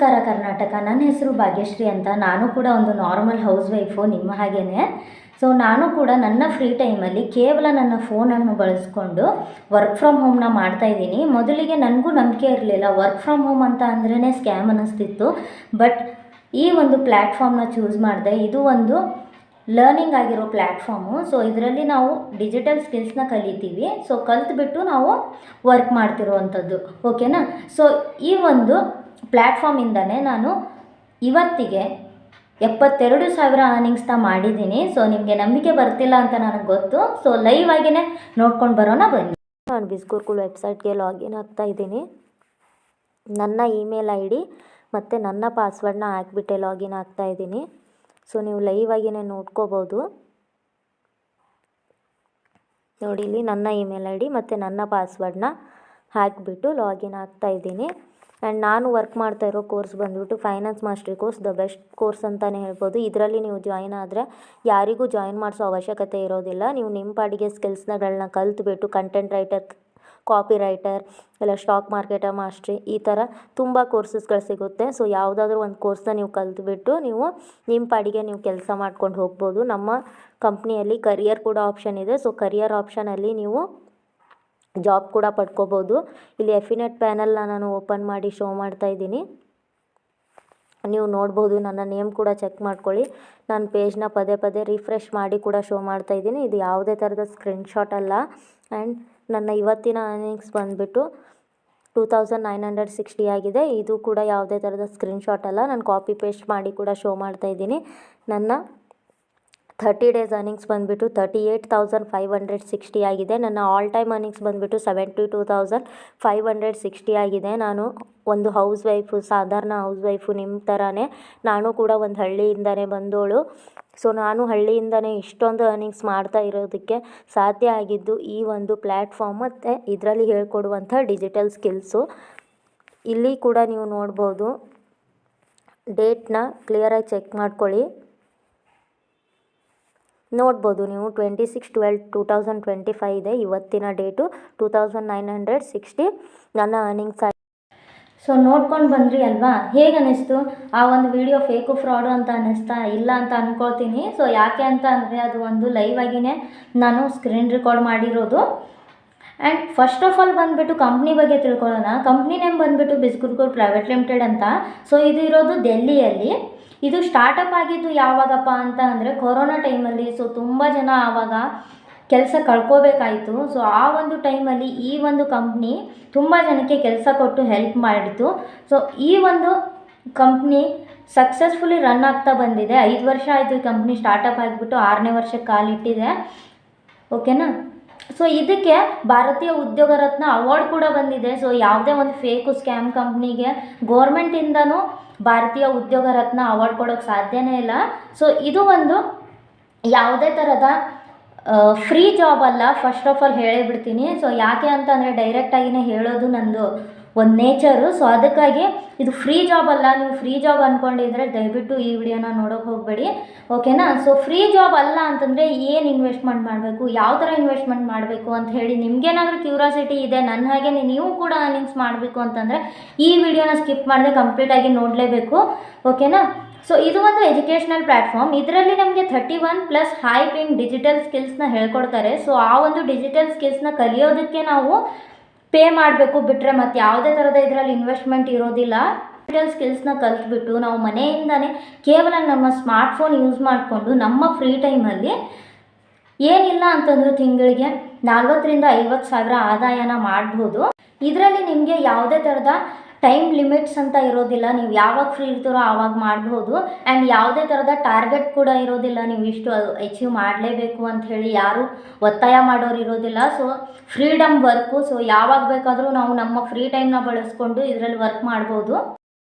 ನಮಸ್ಕಾರ ಕರ್ನಾಟಕ. ನನ್ನ ಹೆಸರು ಭಾಗ್ಯಶ್ರೀ ಅಂತ. ನಾನು ಕೂಡ ಒಂದು ನಾರ್ಮಲ್ ಹೌಸ್ ವೈಫು ನಿಮ್ಮ ಹಾಗೇ. ಸೊ ನಾನು ಕೂಡ ನನ್ನ ಫ್ರೀ ಟೈಮಲ್ಲಿ ಕೇವಲ ನನ್ನ ಫೋನನ್ನು ಬಳಸ್ಕೊಂಡು ವರ್ಕ್ ಫ್ರಮ್ ಹೋಮ್ನ ಮಾಡ್ತಾಯಿದ್ದೀನಿ. ಮೊದಲಿಗೆ ನನಗೂ ನಂಬಿಕೆ ಇರಲಿಲ್ಲ, ವರ್ಕ್ ಫ್ರಮ್ ಹೋಮ್ ಅಂತ ಅಂದ್ರೇ ಸ್ಕ್ಯಾಮ್ ಅನ್ನಿಸ್ತಿತ್ತು. ಬಟ್ ಈ ಒಂದು ಪ್ಲ್ಯಾಟ್ಫಾರ್ಮ್ನ ಚೂಸ್ ಮಾಡಿದೆ. ಇದು ಒಂದು ಲರ್ನಿಂಗ್ ಆಗಿರೋ ಪ್ಲ್ಯಾಟ್ಫಾರ್ಮು. ಸೊ ಇದರಲ್ಲಿ ನಾವು ಡಿಜಿಟಲ್ ಸ್ಕಿಲ್ಸ್ನ ಕಲಿತೀವಿ. ಸೊ ಕಲಿತ್ಬಿಟ್ಟು ನಾವು ವರ್ಕ್ ಮಾಡ್ತಿರುವಂಥದ್ದು, ಓಕೆನಾ. ಸೊ ಈ ಒಂದು ಪ್ಲ್ಯಾಟ್ಫಾರ್ಮಿಂದನೇ ನಾನು ಇವತ್ತಿಗೆ 72,000 ಅರ್ನಿಂಗ್ಸ್ನ ಮಾಡಿದ್ದೀನಿ. ಸೊ ನಿಮಗೆ ನಂಬಿಕೆ ಬರ್ತಿಲ್ಲ ಅಂತ ನನಗೆ ಗೊತ್ತು. ಸೊ ಲೈವ್ ಆಗಿಯೇ ನೋಡ್ಕೊಂಡು ಬರೋಣ ಬನ್ನಿ. ನಾನು ಬಿಸ್ಗುರುಕುಲ್ ವೆಬ್ಸೈಟ್ಗೆ ಲಾಗಿನ್ ಆಗ್ತಾ ಇದ್ದೀನಿ. ನನ್ನ ಇಮೇಲ್ ಐ ಡಿ ಮತ್ತು ನನ್ನ ಪಾಸ್ವರ್ಡ್ನ ಹಾಕಿಬಿಟ್ಟೆ ಲಾಗಿನ್ ಆಗ್ತಾ ಇದ್ದೀನಿ. ಸೊ ನೀವು ಲೈವ್ ಆಗಿಯೇ ನೋಡ್ಕೋಬೋದು. ನೋಡಿ, ಇಲ್ಲಿ ನನ್ನ ಇಮೇಲ್ ಐ ಡಿ ಮತ್ತು ನನ್ನ ಪಾಸ್ವರ್ಡ್ನ ಹಾಕಿಬಿಟ್ಟು ಲಾಗಿನ್ ಆಗ್ತಾ ಇದ್ದೀನಿ. ಆ್ಯಂಡ್ ನಾನು ವರ್ಕ್ ಮಾಡ್ತಾ ಇರೋ ಕೋರ್ಸ್ ಬಂದುಬಿಟ್ಟು finance mastery course, the best course ಅಂತಲೇ ಹೇಳ್ಬೋದು. ಇದರಲ್ಲಿ ನೀವು ಜಾಯಿನ್ ಆದರೆ ಯಾರಿಗೂ ಜಾಯಿನ್ ಮಾಡಿಸೋ ಅವಶ್ಯಕತೆ ಇರೋದಿಲ್ಲ. ನೀವು ನಿಮ್ಮ ಪಾಡಿಗೆ ಸ್ಕಿಲ್ಸ್ಗಳನ್ನ ಕಲಿತ್ಬಿಟ್ಟು ಕಂಟೆಂಟ್ ರೈಟರ್, ಕಾಪಿ ರೈಟರ್, ಇಲ್ಲ ಸ್ಟಾಕ್ ಮಾರ್ಕೆಟರ್ ಮಾಸ್ಟ್ರಿ, ಈ ಥರ ತುಂಬ ಕೋರ್ಸಸ್ಗಳು ಸಿಗುತ್ತೆ. ಸೊ ಯಾವುದಾದ್ರೂ ಒಂದು ಕೋರ್ಸ್ನ ನೀವು ಕಲಿತ್ಬಿಟ್ಟು ನೀವು ನಿಮ್ಮ ಪಾಡಿಗೆ ನೀವು ಕೆಲಸ ಮಾಡ್ಕೊಂಡು ಹೋಗ್ಬೋದು. ನಮ್ಮ ಕಂಪ್ನಿಯಲ್ಲಿ ಕರಿಯರ್ ಕೂಡ ಆಪ್ಷನ್ ಇದೆ. ಸೊ ಕರಿಯರ್ ಆಪ್ಷನಲ್ಲಿ ನೀವು ಜಾಬ್ ಕೂಡ ಪಡ್ಕೋಬೋದು. ಇಲ್ಲಿ ಎಫಿನೆಟ್ ಪ್ಯಾನಲ್ನ ನಾನು ಓಪನ್ ಮಾಡಿ ಶೋ ಮಾಡ್ತಾ ಇದ್ದೀನಿ. ನೀವು ನೋಡ್ಬೋದು, ನನ್ನ ನೇಮ್ ಕೂಡ ಚೆಕ್ ಮಾಡ್ಕೊಳ್ಳಿ. ನಾನು ಪೇಜ್ನ ಪದೇ ಪದೇ ರಿಫ್ರೆಶ್ ಮಾಡಿ ಕೂಡ ಶೋ ಮಾಡ್ತಾ ಇದ್ದೀನಿ. ಇದು ಯಾವುದೇ ಥರದ ಸ್ಕ್ರೀನ್ಶಾಟ್ ಅಲ್ಲ. ಆ್ಯಂಡ್ ನನ್ನ ಇವತ್ತಿನ ಅರ್ನಿಂಗ್ಸ್ ಬಂದುಬಿಟ್ಟು 2,960 ಆಗಿದೆ. ಇದು ಕೂಡ ಯಾವುದೇ ಥರದ ಸ್ಕ್ರೀನ್ಶಾಟ್ ಅಲ್ಲ. ನಾನು ಕಾಪಿ ಪೇಸ್ಟ್ ಮಾಡಿ ಕೂಡ ಶೋ ಮಾಡ್ತಾ ಇದ್ದೀನಿ. ನನ್ನ 30 ಡೇಸ್ ಅರ್ನಿಂಗ್ಸ್ ಬಂದುಬಿಟ್ಟು 38,560 ಆಗಿದೆ. ನನ್ನ ಆಲ್ ಟೈಮ್ ಅರ್ನಿಂಗ್ಸ್ ಬಂದುಬಿಟ್ಟು 72,560 ಆಗಿದೆ. ನಾನು ಒಂದು ಹೌಸ್ ವೈಫು, ಸಾಧಾರಣ ಹೌಸ್ ವೈಫು, ನಿಮ್ಮ ಥರನೇ. ನಾನು ಕೂಡ ಒಂದು ಹಳ್ಳಿಯಿಂದನೇ ಬಂದೋಳು. ಸೊ ನಾನು ಹಳ್ಳಿಯಿಂದನೇ ಇಷ್ಟೊಂದು ಅರ್ನಿಂಗ್ಸ್ ಮಾಡ್ತಾ ಇರೋದಕ್ಕೆ ಸಾಧ್ಯ ಆಗಿದ್ದು ಈ ಒಂದು ಪ್ಲ್ಯಾಟ್ಫಾರ್ಮ್ ಮತ್ತು ಇದರಲ್ಲಿ ಹೇಳ್ಕೊಡುವಂಥ ಡಿಜಿಟಲ್ ಸ್ಕಿಲ್ಸು. ಇಲ್ಲಿ ಕೂಡ ನೀವು ನೋಡ್ಬೋದು, ಡೇಟ್ನ ಕ್ಲಿಯರಾಗಿ ಚೆಕ್ ಮಾಡ್ಕೊಳ್ಳಿ. ನೋಡ್ಬೋದು ನೀವು 26/12/2025 ಇದೆ ಇವತ್ತಿನ ಡೇಟು. 2,960 ನನ್ನ ಅರ್ನಿಂಗ್ಸ್ ಆಗಿ. ಸೊ ನೋಡ್ಕೊಂಡು ಬಂದ್ರಿ ಅಲ್ವಾ, ಹೇಗೆ ಅನ್ನಿಸ್ತು? ಆ ಒಂದು ವಿಡಿಯೋ ಫೇಕು, ಫ್ರಾಡು ಅಂತ ಅನ್ನಿಸ್ತಾ? ಇಲ್ಲ ಅಂತ ಅಂದ್ಕೊಳ್ತೀನಿ. ಸೊ ಯಾಕೆ ಅಂತ ಅಂದರೆ ಅದು ಒಂದು ಲೈವ್ ಆಗಿಯೇ ನಾನು ಸ್ಕ್ರೀನ್ ರೆಕಾರ್ಡ್ ಮಾಡಿರೋದು. ಆ್ಯಂಡ್ ಫಸ್ಟ್ ಆಫ್ ಆಲ್ ಬಂದುಬಿಟ್ಟು ಕಂಪ್ನಿ ಬಗ್ಗೆ ತಿಳ್ಕೊಳ್ಳೋಣ. ಕಂಪ್ನಿ ನೇಮ್ ಬಂದುಬಿಟ್ಟು ಬಿಸ್ಗುರುಕುಲ್ ಪ್ರೈವೇಟ್ ಲಿಮಿಟೆಡ್ ಅಂತ. ಸೊ ಇದು ಇರೋದು ಡೆಲ್ಲಿಯಲ್ಲಿ. ಇದು ಸ್ಟಾರ್ಟಪ್ ಆಗಿದ್ದು ಯಾವಾಗಪ್ಪ ಅಂತ ಅಂದರೆ ಕೊರೋನಾ ಟೈಮಲ್ಲಿ. ಸೊ ತುಂಬ ಜನ ಆವಾಗ ಕೆಲಸ ಕಳ್ಕೋಬೇಕಾಯಿತು. ಸೊ ಆ ಒಂದು ಟೈಮಲ್ಲಿ ಈ ಒಂದು ಕಂಪ್ನಿ ತುಂಬ ಜನಕ್ಕೆ ಕೆಲಸ ಕೊಟ್ಟು ಹೆಲ್ಪ್ ಮಾಡಿತು. ಸೊ ಈ ಒಂದು ಕಂಪ್ನಿ ಸಕ್ಸಸ್ಫುಲಿ ರನ್ ಆಗ್ತಾ ಬಂದಿದೆ. 5 ವರ್ಷ ಆಯಿತು ಈ ಕಂಪ್ನಿ ಸ್ಟಾರ್ಟಪ್ ಆಗಿಬಿಟ್ಟು, 6ನೇ ವರ್ಷಕ್ಕೆ ಕಾಲಿಟ್ಟಿದೆ, ಓಕೆನಾ. ಸೊ ಇದಕ್ಕೆ ಭಾರತೀಯ ಉದ್ಯೋಗ ರತ್ನ ಅವಾರ್ಡ್ ಕೂಡ ಬಂದಿದೆ. ಸೊ ಯಾವುದೇ ಒಂದು ಫೇಕು ಸ್ಕ್ಯಾಮ್ ಕಂಪ್ನಿಗೆ ಗೋರ್ಮೆಂಟಿಂದನೂ ಭಾರತೀಯ ಉದ್ಯೋಗ ರತ್ನ ಅವಾರ್ಡ್ ಕೊಡೋಕ್ಕೆ ಸಾಧ್ಯನೇ ಇಲ್ಲ. ಸೊ ಇದು ಒಂದು ಯಾವುದೇ ಥರದ ಫ್ರೀ ಜಾಬ್ ಅಲ್ಲ, ಫಸ್ಟ್ ಆಫ್ ಆಲ್ ಹೇಳೇ ಬಿಡ್ತೀನಿ. ಸೊ ಯಾಕೆ ಅಂತ ಅಂದರೆ ಡೈರೆಕ್ಟಾಗಿಯೇ ಹೇಳೋದು ನಂದು ಒಂದು ನೇಚರು. ಸೊ ಅದಕ್ಕಾಗಿ ಇದು ಫ್ರೀ ಜಾಬ್ ಅಲ್ಲ. ನೀವು ಫ್ರೀ ಜಾಬ್ ಅಂದ್ಕೊಂಡಿದ್ರೆ ದಯವಿಟ್ಟು ಈ ವಿಡಿಯೋನ ನೋಡೋಕೆ ಹೋಗಬೇಡಿ, ಓಕೆನಾ. ಸೊ ಫ್ರೀ ಜಾಬ್ ಅಲ್ಲ ಅಂತಂದರೆ ಏನು ಇನ್ವೆಸ್ಟ್ಮೆಂಟ್ ಮಾಡಬೇಕು, ಯಾವ ಥರ ಇನ್ವೆಸ್ಟ್ಮೆಂಟ್ ಮಾಡಬೇಕು ಅಂತ ಹೇಳಿ ನಿಮಗೇನಾದರೂ ಕ್ಯೂರಿಯಾಸಿಟಿ ಇದೆ, ನನ್ನ ಹಾಗೆ ನೀವು ಕೂಡ ಅರ್ನಿಂಗ್ಸ್ ಮಾಡಬೇಕು ಅಂತಂದರೆ ಈ ವಿಡಿಯೋನ ಸ್ಕಿಪ್ ಮಾಡದೆ ಕಂಪ್ಲೀಟಾಗಿ ನೋಡಲೇಬೇಕು, ಓಕೆನಾ. ಸೊ ಇದು ಒಂದು ಎಜುಕೇಷ್ನಲ್ ಪ್ಲ್ಯಾಟ್ಫಾರ್ಮ್. ಇದರಲ್ಲಿ ನಮಗೆ 31+ ಹೈ ಪೇಯಿಂಗ್ ಡಿಜಿಟಲ್ ಸ್ಕಿಲ್ಸ್ನ ಹೇಳ್ಕೊಡ್ತಾರೆ. ಸೊ ಆ ಒಂದು ಡಿಜಿಟಲ್ ಸ್ಕಿಲ್ಸ್ನ ಕಲಿಯೋದಕ್ಕೆ ನಾವು ಪೇ ಮಾಡಬೇಕು, ಬಿಟ್ಟರೆ ಮತ್ತು ಯಾವುದೇ ಥರದ ಇದರಲ್ಲಿ ಇನ್ವೆಸ್ಟ್ಮೆಂಟ್ ಇರೋದಿಲ್ಲ. ಡಿಜಿಟಲ್ ಸ್ಕಿಲ್ಸ್ನ ಕಲಿತ್ಬಿಟ್ಟು ನಾವು ಮನೆಯಿಂದನೇ ಕೇವಲ ನಮ್ಮ ಸ್ಮಾರ್ಟ್ಫೋನ್ ಯೂಸ್ ಮಾಡಿಕೊಂಡು ನಮ್ಮ ಫ್ರೀ ಟೈಮಲ್ಲಿ ಏನಿಲ್ಲ ಅಂತಂದರೂ ತಿಂಗಳಿಗೆ 40,000-50,000 ಆದಾಯನ ಮಾಡ್ಬೋದು. ಇದರಲ್ಲಿ ನಿಮಗೆ ಯಾವುದೇ ಥರದ ಟೈಮ್ ಲಿಮಿಟ್ಸ್ ಅಂತ ಇರೋದಿಲ್ಲ. ನೀವು ಯಾವಾಗ ಫ್ರೀ ಇರ್ತೀರೋ ಆವಾಗ ಮಾಡ್ಬೋದು. ಆ್ಯಂಡ್ ಯಾವುದೇ ಥರದ ಟಾರ್ಗೆಟ್ ಕೂಡ ಇರೋದಿಲ್ಲ, ನೀವು ಇಷ್ಟು ಅಚೀವ್ ಮಾಡಲೇಬೇಕು ಅಂತ ಹೇಳಿ ಯಾರು ಒತ್ತಾಯ ಮಾಡೋರು ಇರೋದಿಲ್ಲ. So freedom work. ಸೊ ಯಾವಾಗ ಬೇಕಾದರೂ ನಾವು ನಮ್ಮ ಫ್ರೀ ಟೈಮ್ನ ಬಳಸ್ಕೊಂಡು ಇದರಲ್ಲಿ ವರ್ಕ್ ಮಾಡ್ಬೋದು.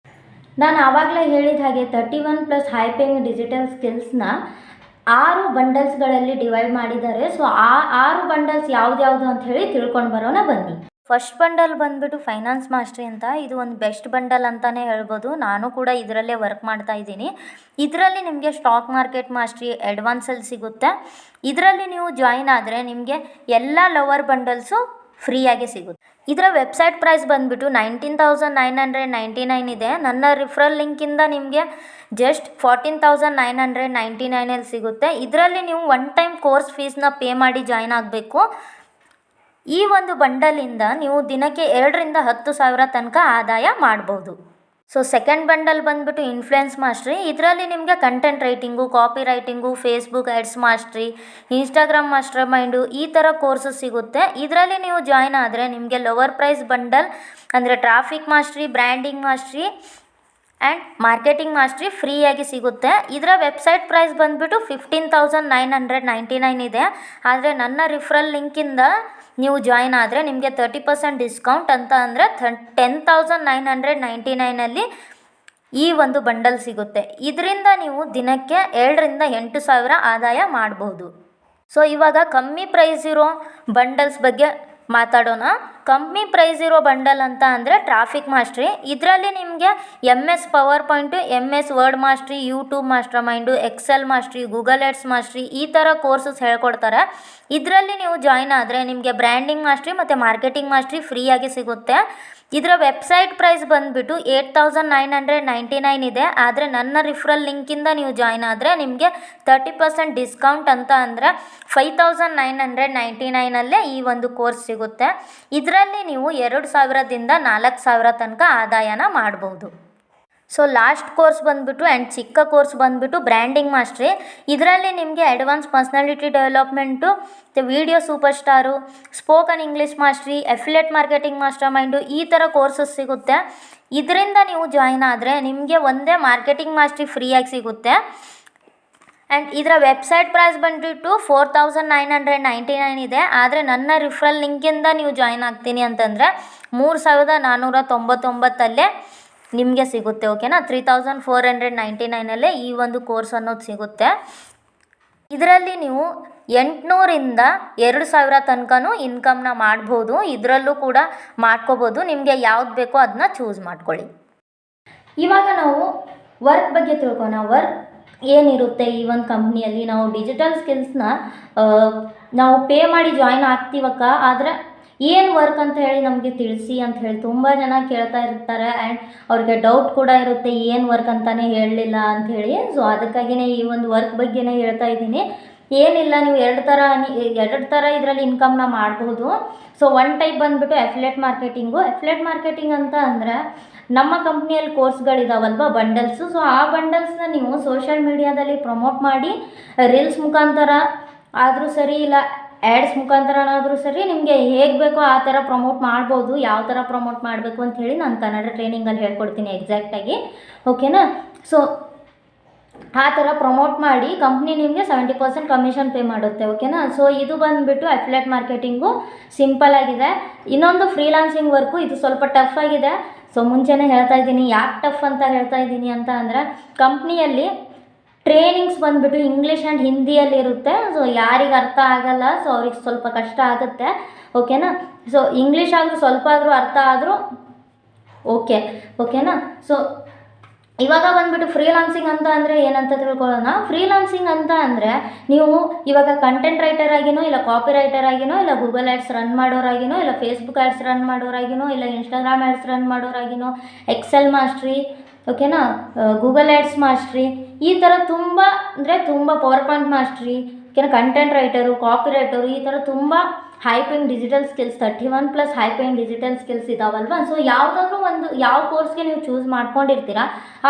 ನಾನು ಆವಾಗಲೇ ಹೇಳಿದ ಹಾಗೆ 31+ ಹೈ ಪೇಯಿಂಗ್ ಡಿಜಿಟಲ್ ಸ್ಕಿಲ್ಸ್ನ 6 ಬಂಡಲ್ಸ್ಗಳಲ್ಲಿ ಡಿವೈಡ್ ಮಾಡಿದ್ದಾರೆ. ಸೊ ಆ 6 ಬಂಡಲ್ಸ್ ಯಾವ್ದು ಅಂತ ಹೇಳಿ ತಿಳ್ಕೊಂಡು ಬರೋಣ ಬನ್ನಿ. ಫಸ್ಟ್ ಬಂಡಲ್ ಬಂದುಬಿಟ್ಟು ಫೈನಾನ್ಸ್ ಮಾಸ್ಟ್ರಿ ಅಂತ. ಇದು ಒಂದು ಬೆಸ್ಟ್ ಬಂಡಲ್ ಅಂತಲೇ ಹೇಳ್ಬೋದು. ನಾನು ಕೂಡ ಇದರಲ್ಲೇ ವರ್ಕ್ ಮಾಡ್ತಾ ಇದ್ದೀನಿ. ಇದರಲ್ಲಿ ನಿಮಗೆ ಸ್ಟಾಕ್ ಮಾರ್ಕೆಟ್ ಮಾಸ್ಟ್ರಿ ಅಡ್ವಾನ್ಸಲ್ಲಿ ಸಿಗುತ್ತೆ. ಇದರಲ್ಲಿ ನೀವು ಜಾಯಿನ್ ಆದರೆ ನಿಮಗೆ ಎಲ್ಲ ಲವರ್ ಬಂಡಲ್ಸು ಫ್ರೀಯಾಗಿ ಸಿಗುತ್ತೆ. ಇದರ ವೆಬ್ಸೈಟ್ ಪ್ರೈಸ್ ಬಂದುಬಿಟ್ಟು 19,999 ಇದೆ. ನನ್ನ ರಿಫರಲ್ ಲಿಂಕಿಂದ ನಿಮಗೆ ಜಸ್ಟ್ 14,999 ಸಿಗುತ್ತೆ. ಇದರಲ್ಲಿ ನೀವು ಒನ್ ಟೈಮ್ ಕೋರ್ಸ್ ಫೀಸ್ನ ಪೇ ಮಾಡಿ ಜಾಯ್ನ್ ಆಗಬೇಕು. ಈ ಒಂದು ಬಂಡಲಿಂದ ನೀವು ದಿನಕ್ಕೆ 2ರಿಂದ 10,000 ತನಕ ಆದಾಯ ಮಾಡ್ಬೋದು. ಸೊ ಸೆಕೆಂಡ್ ಬಂಡಲ್ ಬಂದುಬಿಟ್ಟು ಇನ್ಫ್ಲುಯೆನ್ಸ್ ಮಾಸ್ಟ್ರಿ. ಇದರಲ್ಲಿ ನಿಮಗೆ content writing, copy writing, Facebook ads mastery, Instagram master mind ಈ ಥರ ಕೋರ್ಸಸ್ ಸಿಗುತ್ತೆ. ಇದರಲ್ಲಿ ನೀವು ಜಾಯ್ನ್ ಆದರೆ ನಿಮಗೆ ಲೋವರ್ ಪ್ರೈಸ್ ಬಂಡಲ್ ಅಂದರೆ traffic mastery, branding mastery and marketing mastery ಫ್ರೀಯಾಗಿ ಸಿಗುತ್ತೆ. ಇದರ ವೆಬ್ಸೈಟ್ ಪ್ರೈಸ್ ಬಂದುಬಿಟ್ಟು 15,999 ಇದೆ. ಆದರೆ ನನ್ನ ರಿಫರಲ್ ಲಿಂಕಿಂದ ನೀವು ಜಾಯ್ನ್ ಆದರೆ ನಿಮಗೆ 30% ಡಿಸ್ಕೌಂಟ್ ಅಂತ ಅಂದರೆ 10,999 ಈ ಒಂದು ಬಂಡಲ್ ಸಿಗುತ್ತೆ. ಇದರಿಂದ ನೀವು ದಿನಕ್ಕೆ 2ರಿಂದ 8,000 ಆದಾಯ ಮಾಡ್ಬೋದು. ಸೊ ಇವಾಗ ಕಮ್ಮಿ ಪ್ರೈಸ್ ಇರೋ ಬಂಡಲ್ಸ್ ಬಗ್ಗೆ ಮಾತಾಡೋಣ. ಕಮ್ಮಿ ಪ್ರೈಸ್ ಇರೋ ಬಂಡಲ್ ಅಂತ ಅಂದರೆ ಟ್ರಾಫಿಕ್ ಮಾಸ್ಟ್ರಿ. ಇದರಲ್ಲಿ ನಿಮಗೆ MS PowerPoint, MS Word mastery, YouTube master mind, Excel mastery, Google ads mastery ಈ ಥರ ಕೋರ್ಸಸ್ ಹೇಳ್ಕೊಡ್ತಾರೆ. ಇದರಲ್ಲಿ ನೀವು ಜಾಯ್ನ್ ಆದರೆ ನಿಮಗೆ ಬ್ರ್ಯಾಂಡಿಂಗ್ ಮಾಸ್ಟ್ರಿ ಮತ್ತು ಮಾರ್ಕೆಟಿಂಗ್ ಮಾಸ್ಟ್ರಿ ಫ್ರೀಯಾಗಿ ಸಿಗುತ್ತೆ. ಇದರ ವೆಬ್ಸೈಟ್ ಪ್ರೈಸ್ ಬಂದುಬಿಟ್ಟು 8,999 ಇದೆ. ಆದರೆ ನನ್ನ ರಿಫರಲ್ ಲಿಂಕಿಂದ ನೀವು ಜಾಯ್ನ್ ಆದರೆ ನಿಮಗೆ 30% ಡಿಸ್ಕೌಂಟ್ ಅಂತ ಅಂದರೆ 5,999 ಈ ಒಂದು ಕೋರ್ಸ್ ಸಿಗುತ್ತೆ. ಇದರಲ್ಲಿ ನೀವು 2,000ದಿಂದ 4,000 ತನಕ ಆದಾಯನ ಮಾಡ್ಬೋದು. ಸೊ ಲಾಸ್ಟ್ ಕೋರ್ಸ್ ಬಂದುಬಿಟ್ಟು ಆ್ಯಂಡ್ ಚಿಕ್ಕ ಕೋರ್ಸ್ ಬಂದುಬಿಟ್ಟು ಬ್ರ್ಯಾಂಡಿಂಗ್ ಮಾಸ್ಟ್ರಿ. ಇದರಲ್ಲಿ ನಿಮಗೆ advance personality development, video super star, spoken English mastery, affiliate marketing master mind ಈ ಥರ ಕೋರ್ಸಸ್ ಸಿಗುತ್ತೆ. ಇದರಿಂದ ನೀವು ಜಾಯ್ನ್ ಆದರೆ ನಿಮಗೆ ಒಂದೇ ಮಾರ್ಕೆಟಿಂಗ್ ಮಾಸ್ಟ್ರಿ ಫ್ರೀಯಾಗಿ ಸಿಗುತ್ತೆ. ಆ್ಯಂಡ್ ಇದರ ವೆಬ್ಸೈಟ್ ಪ್ರೈಸ್ ಬಂದುಬಿಟ್ಟು 4,999 ಇದೆ. ಆದರೆ ನನ್ನ ರಿಫರಲ್ ಲಿಂಕಿಂದ ನೀವು ಜಾಯ್ನ್ ಆಗ್ತೀನಿ ಅಂತಂದರೆ 3,499 ನಿಮಗೆ ಸಿಗುತ್ತೆ. ಓಕೆನಾ, 3,499 ಈ ಒಂದು ಕೋರ್ಸ್ ಅನ್ನೋದು ಸಿಗುತ್ತೆ. ಇದರಲ್ಲಿ ನೀವು 800ರಿಂದ 2,000 ತನಕನೂ ಇನ್ಕಮ್ನ ಮಾಡ್ಬೋದು. ಇದರಲ್ಲೂ ಕೂಡ ಮಾಡ್ಕೋಬೋದು. ನಿಮಗೆ ಯಾವ್ದು ಬೇಕೋ ಅದನ್ನ ಚೂಸ್ ಮಾಡ್ಕೊಳ್ಳಿ. ಇವಾಗ ನಾವು ವರ್ಕ್ ಬಗ್ಗೆ ತಿಳ್ಕೊಣ. ವರ್ಕ್ ಏನಿರುತ್ತೆ ಈ ಒಂದು ಕಂಪ್ನಿಯಲ್ಲಿ, ನಾವು ಡಿಜಿಟಲ್ ಸ್ಕಿಲ್ಸ್ನ ನಾವು ಪೇ ಮಾಡಿ ಜಾಯ್ನ್ ಆಗ್ತೀವಕ್ಕ. ಆದರೆ ಏನು ವರ್ಕ್ ಅಂತ ಹೇಳಿ ನಮಗೆ ತಿಳಿಸಿ ಅಂತ ಹೇಳಿ ತುಂಬ ಜನ ಕೇಳ್ತಾ ಇರ್ತಾರೆ. ಆ್ಯಂಡ್ ಅವ್ರಿಗೆ ಡೌಟ್ ಕೂಡ ಇರುತ್ತೆ, ಏನು ವರ್ಕ್ ಅಂತಲೇ ಹೇಳಲಿಲ್ಲ ಅಂಥೇಳಿ. ಸೊ ಅದಕ್ಕಾಗಿಯೇ ಈ ಒಂದು ವರ್ಕ್ ಬಗ್ಗೆನೇ ಹೇಳ್ತಾ ಇದ್ದೀನಿ. ಏನಿಲ್ಲ, ನೀವು ಎರಡು ಥರ ಇದರಲ್ಲಿ ಇನ್ಕಮ್ನ ಮಾಡಬಹುದು. ಸೊ ಒನ್ ಟೈಪ್ ಬಂದುಬಿಟ್ಟು ಅಫಿಲಿಯೇಟ್ ಮಾರ್ಕೆಟಿಂಗು. ಅಫಿಲಿಯೇಟ್ ಮಾರ್ಕೆಟಿಂಗ್ ಅಂತ ಅಂದರೆ ನಮ್ಮ ಕಂಪ್ನಿಯಲ್ಲಿ ಕೋರ್ಸ್ಗಳಿದಾವಲ್ವ, ಬಂಡಲ್ಸು. ಸೊ ಆ ಬಂಡಲ್ಸ್ನ ನೀವು ಸೋಷಿಯಲ್ ಮೀಡಿಯಾದಲ್ಲಿ ಪ್ರಮೋಟ್ ಮಾಡಿ ರೀಲ್ಸ್ ಮುಖಾಂತರ ಆದರೂ ಸರಿ, ಇಲ್ಲ ಆ್ಯಡ್ಸ್ ಮುಖಾಂತರನಾದರೂ ಸರಿ, ನಿಮಗೆ ಹೇಗೆ ಬೇಕೋ ಆ ಥರ ಪ್ರಮೋಟ್ ಮಾಡ್ಬೋದು. ಯಾವ ಥರ ಪ್ರಮೋಟ್ ಮಾಡಬೇಕು ಅಂತ ಹೇಳಿ ನಾನು ಕನ್ನಡ ಟ್ರೈನಿಂಗಲ್ಲಿ ಹೇಳ್ಕೊಡ್ತೀನಿ ಎಕ್ಸಾಕ್ಟಾಗಿ. ಓಕೆನಾ. ಸೊ ಆ ಥರ ಪ್ರಮೋಟ್ ಮಾಡಿ ಕಂಪ್ನಿ ನಿಮಗೆ 70% ಕಮಿಷನ್ ಪೇ ಮಾಡುತ್ತೆ. ಓಕೆನಾ. ಸೊ ಇದು ಬಂದುಬಿಟ್ಟು ಅಫಿಲಿಯೇಟ್ ಮಾರ್ಕೆಟಿಂಗು ಸಿಂಪಲ್ ಆಗಿದೆ. ಇನ್ನೊಂದು ಫ್ರೀಲಾನ್ಸಿಂಗ್ ವರ್ಕು, ಇದು ಸ್ವಲ್ಪ ಟಫ್ ಆಗಿದೆ. ಸೊ ಮುಂಚೆನೇ ಹೇಳ್ತಾ ಇದ್ದೀನಿ. ಯಾಕೆ ಟಫ್ ಅಂತ ಹೇಳ್ತಾ ಇದ್ದೀನಿ ಅಂತ ಅಂದರೆ, ಕಂಪ್ನಿಯಲ್ಲಿ ಟ್ರೈನಿಂಗ್ಸ್ ಬಂದುಬಿಟ್ಟು ಇಂಗ್ಲೀಷ್ ಆ್ಯಂಡ್ ಹಿಂದಿಯಲ್ಲಿ ಇರುತ್ತೆ. ಸೊ ಯಾರಿಗೆ ಅರ್ಥ ಆಗಲ್ಲ, ಸೊ ಅವ್ರಿಗೆ ಸ್ವಲ್ಪ ಕಷ್ಟ ಆಗುತ್ತೆ. ಓಕೆನಾ. ಸೊ ಇಂಗ್ಲೀಷ್ ಆದರೂ ಸ್ವಲ್ಪ ಆದರೂ ಅರ್ಥ ಆದರೂ ಓಕೆನಾ. ಸೊ ಇವಾಗ ಬಂದುಬಿಟ್ಟು ಫ್ರೀಲಾನ್ಸಿಂಗ್ ಅಂತ ಅಂದರೆ ಏನಂತ ತಿಳ್ಕೊಳ್ಳೋಣ. ಫ್ರೀಲಾನ್ಸಿಂಗ್ ಅಂತ ಅಂದರೆ ನೀವು ಇವಾಗ ಕಂಟೆಂಟ್ ರೈಟರ್ ಆಗಿನೋ, ಇಲ್ಲ ಕಾಪಿ ರೈಟರ್ ಆಗಿನೋ, ಇಲ್ಲ ಗೂಗಲ್ ಆ್ಯಡ್ಸ್ ರನ್ ಮಾಡೋರಾಗಿನೋ, ಇಲ್ಲ ಫೇಸ್ಬುಕ್ ಆ್ಯಡ್ಸ್ ರನ್ ಮಾಡೋರಾಗಿನೋ, ಇಲ್ಲ ಇನ್ಸ್ಟಾಗ್ರಾಮ್ ಆ್ಯಡ್ಸ್ ರನ್ ಮಾಡೋರಾಗಿನೋ, ಎಕ್ಸೆಲ್ ಮಾಸ್ಟ್ರಿ, ಓಕೆನಾ, ಗೂಗಲ್ ಆ್ಯಡ್ಸ್ ಮಾಸ್ಟ್ರಿ ಈ ಥರ ತುಂಬ ಪವರ್ ಪಾಯಿಂಟ್ ಮಾಸ್ಟ್ರಿ, ಓಕೆನಾ, ಕಂಟೆಂಟ್ ರೈಟರು, ಕಾಪಿ ರೈಟರು ಈ ಥರ ತುಂಬ high paying digital skills 31+ high paying digital skills ಇದಾವಲ್ವ. ಸೊ ಯಾವುದಾದ್ರೂ ಒಂದು ಯಾವ ಕೋರ್ಸ್ಗೆ ನೀವು ಚೂಸ್ ಮಾಡ್ಕೊಂಡಿರ್ತೀರ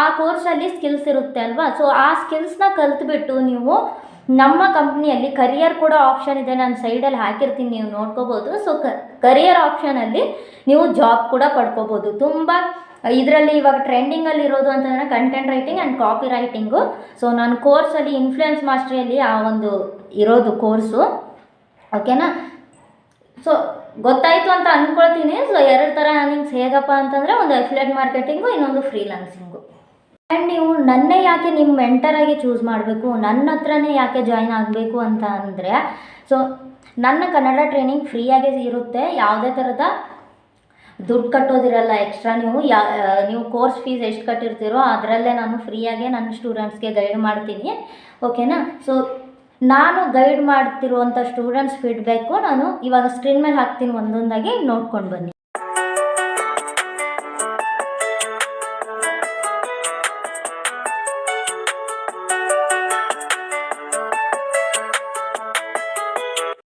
ಆ ಕೋರ್ಸಲ್ಲಿ ಸ್ಕಿಲ್ಸ್ ಇರುತ್ತೆ ಅಲ್ವಾ. ಸೊ ಆ ಸ್ಕಿಲ್ಸ್ನ ಕಲ್ತ್ಬಿಟ್ಟು ನೀವು ನಮ್ಮ ಕಂಪ್ನಿಯಲ್ಲಿ ಕರಿಯರ್ ಕೂಡ ಆಪ್ಷನ್ ಇದೆ, ನಾನು ಸೈಡಲ್ಲಿ ಹಾಕಿರ್ತೀನಿ, ನೀವು ನೋಡ್ಕೋಬೋದು. ಸೊ ಕರಿಯರ್ ಆಪ್ಷನಲ್ಲಿ ನೀವು ಜಾಬ್ ಕೂಡ ಪಡ್ಕೋಬೋದು. ತುಂಬ ಇದರಲ್ಲಿ ಇವಾಗ ಟ್ರೆಂಡಿಂಗಲ್ಲಿ ಇರೋದು ಅಂತಂದರೆ content writing and copy writing. So ನಾನು ಕೋರ್ಸಲ್ಲಿ ಇನ್ಫ್ಲುಯೆನ್ಸ್ ಮಾಸ್ಟ್ರಿಯಲ್ಲಿ ಆ ಒಂದು ಇರೋದು ಕೋರ್ಸು. ಓಕೆನಾ. ಸೊ ಗೊತ್ತಾಯಿತು ಅಂತ ಅಂದ್ಕೊಳ್ತೀನಿ. ಸೊ ಎರಡು ಥರ ಅರ್ನಿಂಗ್ಸ್ ಹೇಗಪ್ಪ ಅಂತಂದರೆ, ಒಂದು ಅಫಿಲಿಯೇಟ್ ಮಾರ್ಕೆಟಿಂಗು, ಇನ್ನೊಂದು ಫ್ರೀಲಾನ್ಸಿಂಗು. ಆ್ಯಂಡ್ ನೀವು ನನ್ನೇ ಯಾಕೆ ನಿಮ್ಮ ಮೆಂಟರಾಗಿ ಚೂಸ್ ಮಾಡಬೇಕು, ನನ್ನ ಹತ್ರನೇ ಯಾಕೆ ಜಾಯ್ನ್ ಆಗಬೇಕು ಅಂತ ಅಂದರೆ, ಸೊ ನನ್ನ ಕನ್ನಡ ಟ್ರೈನಿಂಗ್ ಫ್ರೀಯಾಗೇ ಇರುತ್ತೆ. ಯಾವುದೇ ಥರದ ದುಡ್ಡು ಕಟ್ಟೋದಿರಲ್ಲ ಎಕ್ಸ್ಟ್ರಾ. ನೀವು ಕೋರ್ಸ್ ಫೀಸ್ ಎಷ್ಟು ಕಟ್ಟಿರ್ತೀರೋ ಅದರಲ್ಲೇ ನಾನು ಫ್ರೀಯಾಗೆ ನನ್ನ ಸ್ಟೂಡೆಂಟ್ಸ್ಗೆ ಗೈಡ್ ಮಾಡ್ತೀನಿ. ಓಕೆನಾ. ಸೊ ನಾನು ಗೈಡ್ ಮಾಡ್ತಿರುವಂಥ ಸ್ಟೂಡೆಂಟ್ಸ್ ಫೀಡ್ಬ್ಯಾಕು ನಾನು ಇವಾಗ ಸ್ಕ್ರೀನ್ ಮೇಲೆ ಹಾಕ್ತೀನಿ, ಒಂದೊಂದಾಗಿ ನೋಡ್ಕೊಂಡು ಬನ್ನಿ.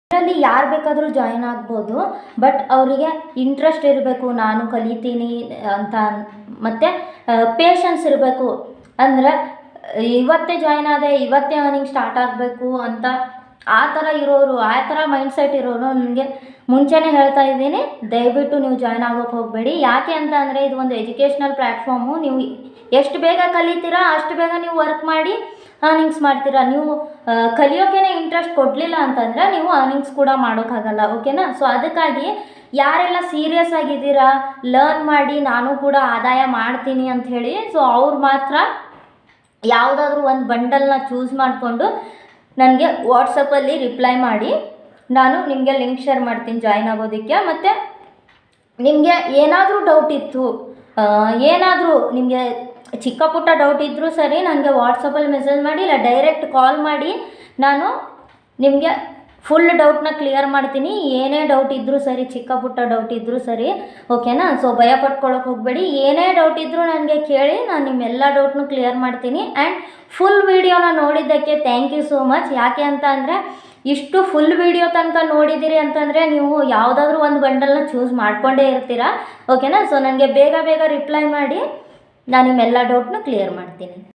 ಇದರಲ್ಲಿ ಯಾರು ಬೇಕಾದರೂ ಜಾಯಿನ್ ಆಗ್ಬೋದು, ಬಟ್ ಅವರಿಗೆ ಇಂಟ್ರೆಸ್ಟ್ ಇರಬೇಕು, ನಾನು ಕಲಿತೀನಿ ಅಂತ, ಮತ್ತು ಪೇಷನ್ಸ್ ಇರಬೇಕು. ಅಂದರೆ ಇವತ್ತೇ ಜಾಯ್ನ್ ಆದೆ, ಇವತ್ತೇ ಅರ್ನಿಂಗ್ ಸ್ಟಾರ್ಟ್ ಆಗಬೇಕು ಅಂತ ಆ ಥರ ಇರೋರು, ಆ ಥರ ಮೈಂಡ್ಸೆಟ್ ಇರೋರು ನನಗೆ ಮುಂಚೆನೇ ಹೇಳ್ತಾ ಇದ್ದೀನಿ, ದಯವಿಟ್ಟು ನೀವು ಜಾಯ್ನ್ ಆಗೋಕ್ಕೆ ಹೋಗಬೇಡಿ. ಯಾಕೆ ಅಂತ ಅಂದರೆ ಇದು ಒಂದು ಎಜುಕೇಷ್ನಲ್ ಪ್ಲ್ಯಾಟ್ಫಾರ್ಮು. ನೀವು ಎಷ್ಟು ಬೇಗ ಕಲಿತೀರಾ ಅಷ್ಟು ಬೇಗ ನೀವು ವರ್ಕ್ ಮಾಡಿ ಅರ್ನಿಂಗ್ಸ್ ಮಾಡ್ತೀರಾ. ನೀವು ಕಲಿಯೋಕ್ಕೇ ಇಂಟ್ರೆಸ್ಟ್ ಕೊಡಲಿಲ್ಲ ಅಂತಂದರೆ ನೀವು ಅರ್ನಿಂಗ್ಸ್ ಕೂಡ ಮಾಡೋಕ್ಕಾಗಲ್ಲ, ಓಕೆನಾ? ಸೊ ಅದಕ್ಕಾಗಿ ಯಾರೆಲ್ಲ ಸೀರಿಯಸ್ ಆಗಿದ್ದೀರಾ, ಲರ್ನ್ ಮಾಡಿ ನಾನು ಕೂಡ ಆದಾಯ ಮಾಡ್ತೀನಿ ಅಂಥೇಳಿ, ಸೊ ಅವ್ರು ಮಾತ್ರ ಯಾವುದಾದ್ರೂ ಒಂದು ಬಂಡಲ್ನ ಚೂಸ್ ಮಾಡಿಕೊಂಡು ನನಗೆ ವಾಟ್ಸಪ್ಪಲ್ಲಿ ರಿಪ್ಲೈ ಮಾಡಿ, ನಾನು ನಿಮಗೆ ಲಿಂಕ್ ಶೇರ್ ಮಾಡ್ತೀನಿ ಜಾಯ್ನ್ ಆಗೋದಕ್ಕೆ. ಮತ್ತು ನಿಮಗೆ ಏನಾದರೂ ಡೌಟ್ ಇತ್ತು, ಏನಾದರೂ ನಿಮಗೆ ಚಿಕ್ಕ ಪುಟ್ಟ ಡೌಟ್ ಇದ್ದರೂ ಸರಿ, ನನಗೆ ವಾಟ್ಸಪ್ಪಲ್ಲಿ ಮೆಸೇಜ್ ಮಾಡಿ, ಇಲ್ಲ ಡೈರೆಕ್ಟ್ ಕಾಲ್ ಮಾಡಿ, ನಾನು ನಿಮಗೆ ಫುಲ್ ಡೌಟ್ನ ಕ್ಲಿಯರ್ ಮಾಡ್ತೀನಿ. ಏನೇ ಡೌಟ್ ಇದ್ದರೂ ಸರಿ, ಚಿಕ್ಕ ಪುಟ್ಟ ಡೌಟ್ ಇದ್ದರೂ ಸರಿ, ಓಕೆನಾ? ಸೊ ಭಯ ಪಟ್ಕೊಳ್ಳೋಕೆ ಹೋಗಬೇಡಿ. ಏನೇ ಡೌಟ್ ಇದ್ದರೂ ನನಗೆ ಕೇಳಿ, ನಾನು ನಿಮ್ಮೆಲ್ಲ ಡೌಟ್ನು ಕ್ಲಿಯರ್ ಮಾಡ್ತೀನಿ. ಆ್ಯಂಡ್ ಫುಲ್ ವೀಡಿಯೋನ ನೋಡಿದ್ದಕ್ಕೆ ಥ್ಯಾಂಕ್ ಯು ಸೋ ಮಚ್. ಯಾಕೆ ಅಂತ ಅಂದರೆ ಇಷ್ಟು ಫುಲ್ ವೀಡಿಯೋ ತನಕ ನೋಡಿದ್ದೀರಿ ಅಂತಂದರೆ ನೀವು ಯಾವುದಾದ್ರೂ ಒಂದು ಬಂಡಲ್ನ ಚೂಸ್ ಮಾಡಿಕೊಂಡೇ ಇರ್ತೀರಾ, ಓಕೆನಾ? ಸೊ ನನಗೆ ಬೇಗ ಬೇಗ ರಿಪ್ಲೈ ಮಾಡಿ, ನಾನು ನಿಮ್ಮೆಲ್ಲ ಡೌಟ್ನು ಕ್ಲಿಯರ್ ಮಾಡ್ತೀನಿ.